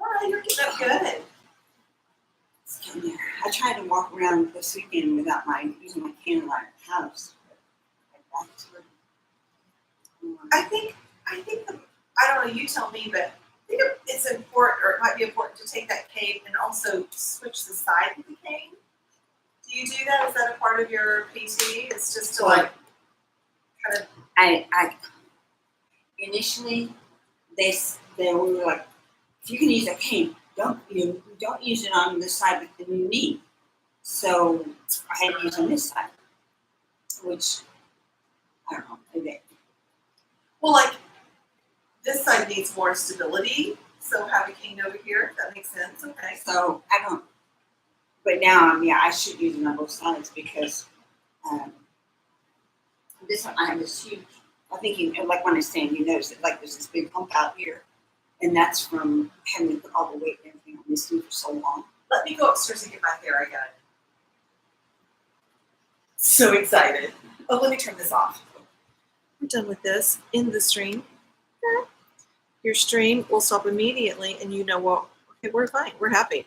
All right, you're getting up good. It's getting there. I tried to walk around this weekend without using my candlelight at the house. But my back's hurting. I think I don't know, you tell me, but I think it's important, or it might be important to take that cane and also switch the side of the cane. Do you do that? Is that a part of your PT? It's just to like kind of I initially they were like, if you can use a cane, don't use it on this side with the new knee. So I had to use on this side, which I don't know. Maybe. well, like this side needs more stability, so have a cane over here. If that makes sense. Okay. So I don't. But now, I should use it on both sides because this one I have this huge. I think like when I stand, you notice that like there's this big hump out here, and that's from having to put all the weight and everything on this knee for so long. Let me go upstairs and get my hair. I got it. So excited. Oh, let me turn this off. We're done with this. End the stream. Your stream will stop immediately, and you know what? Okay, we're fine. We're happy.